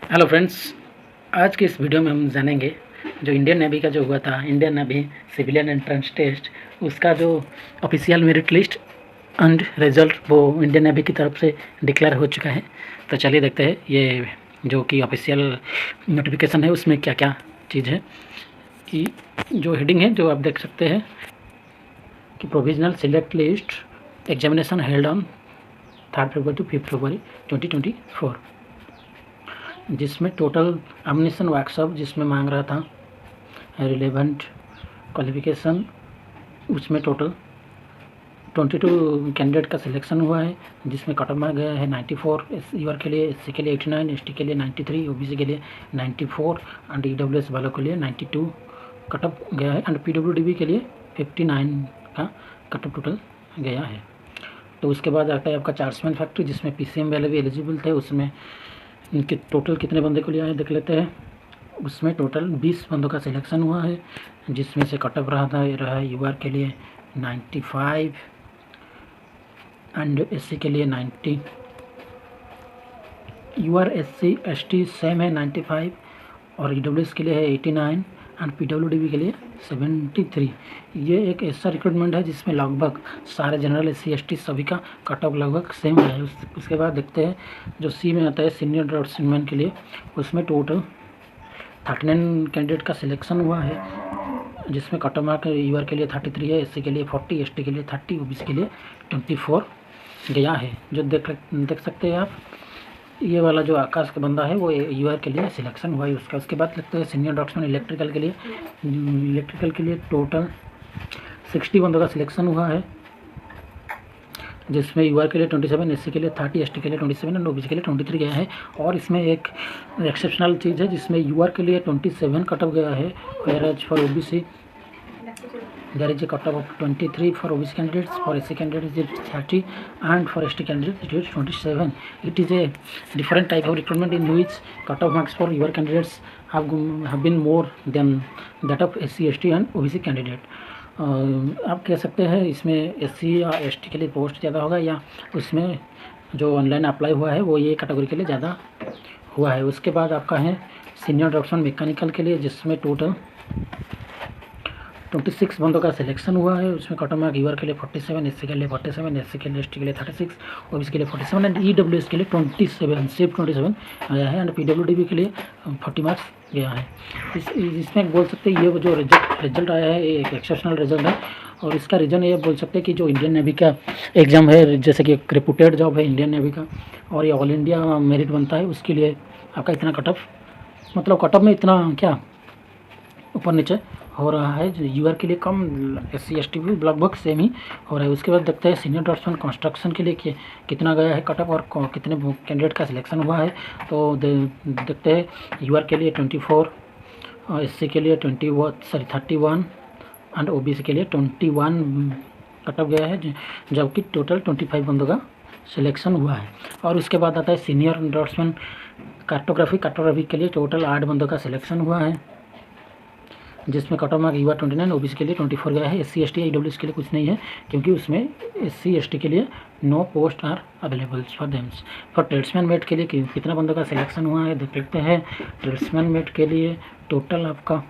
Hello friends, आज के इस वीडियो में हम जानेंगे जो इंडियन नेवी का जो हुआ था Indian navy civilian entrance test, उसका जो official merit list and result वो इंडियन नेवी की तरफ से डिक्लेयर हो चुका है। तो चलिए देखते हैं ये जो कि ऑफिशियल नोटिफिकेशन है उसमें क्या क्या चीज़ है। कि जो हेडिंग है जो आप देख सकते हैं कि provisional select list examination held on 3 February to 5 February 2024, जिसमें टोटल एमिनेशन वर्कशॉप जिसमें मांग रहा था रिलेवेंट क्वालिफिकेशन, उसमें टोटल 22 कैंडिडेट का सिलेक्शन हुआ है, जिसमें कट ऑफ मार्क गया है 94 यूआर के लिए, एससी के लिए 89, एसटी के लिए 93, ओबीसी के लिए 94 एंड ईडब्ल्यूएस वालों के लिए 92 कट ऑफ गया है एंड पीडब्ल्यूडीबी के लिए 59 का कट ऑफ टोटल गया है। तो उसके बाद आता है आपका चार्जमैन फैक्ट्री, जिसमें पीसीएम वाले भी एलिजिबल थे, उसमें इनके टोटल कितने बंदे को लिया है देख लेते हैं। उसमें टोटल 20 बंदों का सिलेक्शन हुआ है, जिसमें से कट ऑफ रहा यूआर के लिए 95 एंड एससी के लिए 90, यूआर एससी एसटी सेम है 95 और ईडब्ल्यूएस के लिए है 89 एंड पीडब्ल्यूडीबी के लिए 73। ये एक ऐसा रिक्रूटमेंट है जिसमें लगभग सारे जनरल एससी एसटी सभी का कट ऑफ लगभग सेम है। उसके बाद देखते हैं जो सी में आता है सीनियर ड्राफ्ट्समैन के लिए, उसमें टोटल 39 कैंडिडेट का सिलेक्शन हुआ है, जिसमें कट ऑफ मार्क यूआर के लिए 33 है, एससी के लिए 40, एसटी के लिए 30, ओबीसी के लिए 24 गया है। जो देख सकते हैं आप, ये वाला जो आकाश का बंदा है वो यूआर के लिए सिलेक्शन हुआ है उसका। उसके बाद लगता है सीनियर ड्राफ्ट्समैन इलेक्ट्रिकल के लिए टोटल 60 बंदों का सिलेक्शन हुआ है, जिसमें यूआर के लिए 27, एससी के लिए 30, एसटी के लिए 27 एंड ओबीसी के लिए 23 गया है। और इसमें एक एक्सेप्शनल चीज़ है जिसमें यूआर के लिए 27 कट ऑफ गया है, whereas for OBC there is a cutoff of 23 for OBC candidates, for SC candidates it is 30 and for ST candidates it is 27. It is a different type of recruitment in which cutoff marks for your candidates have been more than that of SC, ST and OBC candidate. आप कह सकते हैं इसमें SC या ST के लिए post ज़्यादा होगा, या उसमें जो ऑनलाइन अप्लाई हुआ है वो ये कैटेगरी के लिए ज़्यादा हुआ है। उसके बाद आपका है सीनियर ड्राफ्ट्समैन मैकेनिकल के लिए, जिसमें टोटल 26 बंदों का सिलेक्शन हुआ है। उसमें कट ऑफ मार्क यूआर के लिए 47, एससी के लिए 47, एससी के लिए एसटी के लिए 36, ओबीसी के लिए 47 एंड ईडब्ल्यूएस के लिए 27 सिर्फ 27 गया है एंड पीडब्ल्यूडीबी के लिए 40 मार्क्स गया है। इसमें बोल सकते हैं ये जो रिजल्ट आया है एक एक्सेप्शनल रिजल्ट है, और इसका रीज़न ये बोल सकते हैं कि जो इंडियन नेवी का एग्ज़ाम है, जैसे कि एक रेपुटेड जॉब है इंडियन नेवी का और ये ऑल इंडिया मेरिट बनता है, उसके लिए आपका इतना कट ऑफ मतलब कट ऑफ में इतना क्या ऊपर नीचे हो रहा है। यूआर के लिए कम, एससी एसटी भी लगभग सेम ही हो रहा है। उसके बाद देखते हैं सीनियर ड्राफ्ट्समैन कंस्ट्रक्शन के लिए कितना गया है कट ऑफ और कितने कैंडिडेट का सिलेक्शन हुआ है। तो देखते हैं यूआर के लिए 24, एससी के लिए 31 एंड ओबीसी के लिए 21 कट ऑफ गया है, जबकि टोटल 25 बंदों का सिलेक्शन हुआ है। और उसके बाद आता है सीनियर ड्राफ्ट्समैन कार्टोग्राफी के लिए टोटल 8 बंदों का सिलेक्शन हुआ है, जिसमें cut off mark UR 29, OBC के लिए 24 गया है। एससी एसटी ईडब्ल्यूएस के लिए कुछ नहीं है, क्योंकि उसमें एससी एसटी के लिए no post are available for them. For tradesman mate के लिए कितना बंदों का सिलेक्शन हुआ है देख लेते हैं। ट्रेड्समैन मेट के लिए टोटल आपका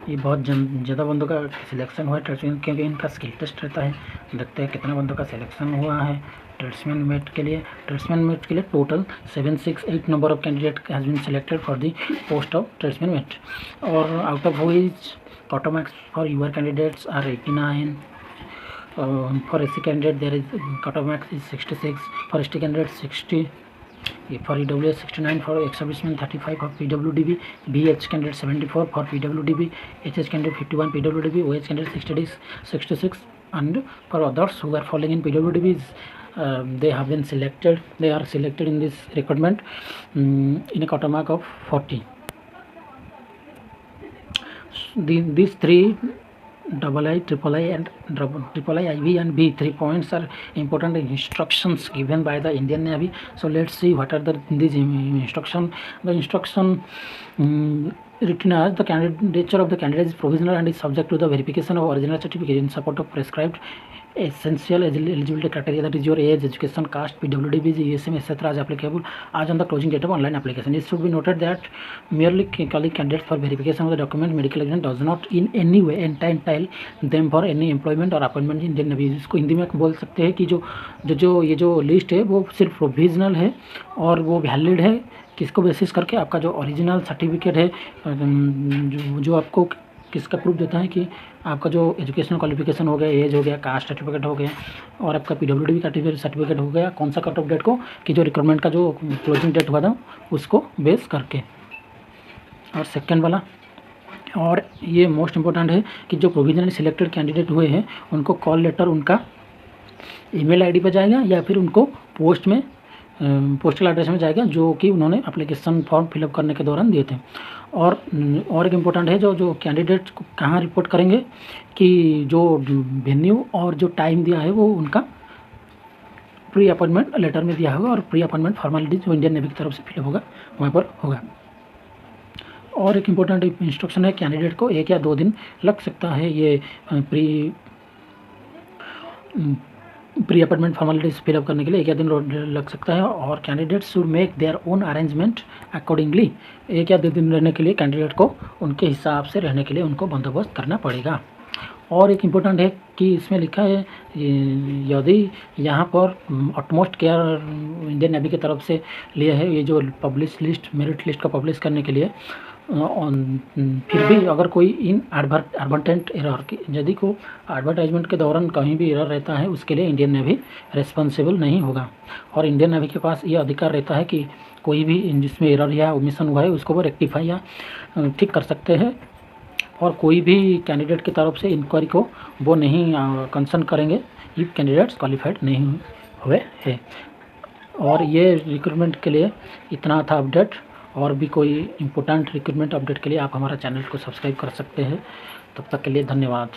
ये बहुत ज़्यादा बंदों का सिलेक्शन हुआ है ट्रेड्समैन, क्योंकि इनका स्किल टेस्ट रहता है। देखते हैं कितना बंदों का सिलेक्शन हुआ है ट्रेड्समैन मेट के लिए। ट्रेड्समैन मेट के लिए total 768 number of candidate has been selected for the post of tradesman mate, और out of which cut off marks for UR candidates are 89, for SC candidate there is cut off marks is 66, for ST candidate 60, for EWS 69, for ex-servicemen 35, for PWDB, BH candidate 74, for PWDB, HS candidate 51, PWDB, OH candidate 66, and for others who are falling in PWDBs, they are selected in this recruitment in a cut-off mark of 40. These three II, III, and III and B 3 points are important instructions given by the Indian Navy. So let's see what are these instruction. The instruction written as the candidature of the candidate is provisional and is subject to the verification of original certificate in support of prescribed essential eligibility criteria, that is your age, education, caste, PWD, ESM, etc. is applicable as on the closing date of online application. It should be noted that merely calling candidates for verification of the document medical exam does not in any way entitle them for any employment or appointment in Indian Navy. इसको हिंदी में बोल सकते हैं कि ये जो list है वो सिर्फ प्रोविजनल है और वो वैलिड है किसको बेसिस करके, आपका जो ओरिजिनल सर्टिफिकेट है जो आपको किसका प्रूफ देता है कि आपका जो एजुकेशनल क्वालिफिकेशन हो गया, एज हो गया, कास्ट सर्टिफिकेट हो गया और आपका PWD सर्टिफिकेट हो गया, कौन सा कट ऑफ डेट को कि जो रिक्रूटमेंट का जो क्लोजिंग डेट हुआ था उसको बेस करके। और सेकंड वाला, और ये मोस्ट इम्पोर्टेंट है कि जो प्रोविजनली सिलेक्टेड कैंडिडेट हुए हैं उनको कॉल लेटर उनका ईमेल आईडी पर जाएगा या फिर उनको पोस्टल एड्रेस में जाएगा जो कि उन्होंने एप्लीकेशन फॉर्म फिलअप करने के दौरान दिए थे। और एक इम्पोर्टेंट है जो कैंडिडेट को कहाँ रिपोर्ट करेंगे कि जो वेन्यू और जो टाइम दिया है वो उनका प्री अपॉइंटमेंट लेटर में दिया होगा और प्री अपॉइंटमेंट फॉर्मेलिटी जो इंडियन नेवी की तरफ से फिलअप होगा वहाँ पर होगा। और एक इम्पोर्टेंट इंस्ट्रक्शन है, कैंडिडेट को 1 या 2 दिन लग सकता है ये प्री अपॉइंटमेंट फॉर्मेलिटीज फिलअप करने के लिए 1 या 2 दिन लग सकता है और candidate should make their own arrangement accordingly. 1 या 2 दिन रहने के लिए कैंडिडेट को उनके हिसाब से रहने के लिए उनको बंदोबस्त करना पड़ेगा। और एक इम्पोर्टेंट है कि इसमें लिखा है यदि यहाँ पर अटमोस्ट केयर इंडियन नेवी की तरफ से लिया है ये जो पब्लिश लिस्ट मेरिट लिस्ट को पब्लिश करने के लिए, फिर भी अगर कोई इन एडवर्टेंट एरर की यदि को एडवर्टाइजमेंट के दौरान कहीं भी एरर रहता है उसके लिए इंडियन नेवी रिस्पॉन्सिबल नहीं होगा। और इंडियन नेवी के पास ये अधिकार रहता है कि कोई भी जिसमें एरर या ओमिशन हुआ है उसको वो रेक्टिफाई या ठीक कर सकते हैं और कोई भी कैंडिडेट की तरफ से इंक्वायरी को वो नहीं कंसर्न करेंगे इफ कैंडिडेट्स क्वालिफाइड नहीं हुए हैं। और ये रिक्रूटमेंट के लिए इतना था अपडेट। और भी कोई इम्पोर्टेंट रिक्रूटमेंट अपडेट के लिए आप हमारा चैनल को सब्सक्राइब कर सकते हैं। तब तक के लिए धन्यवाद।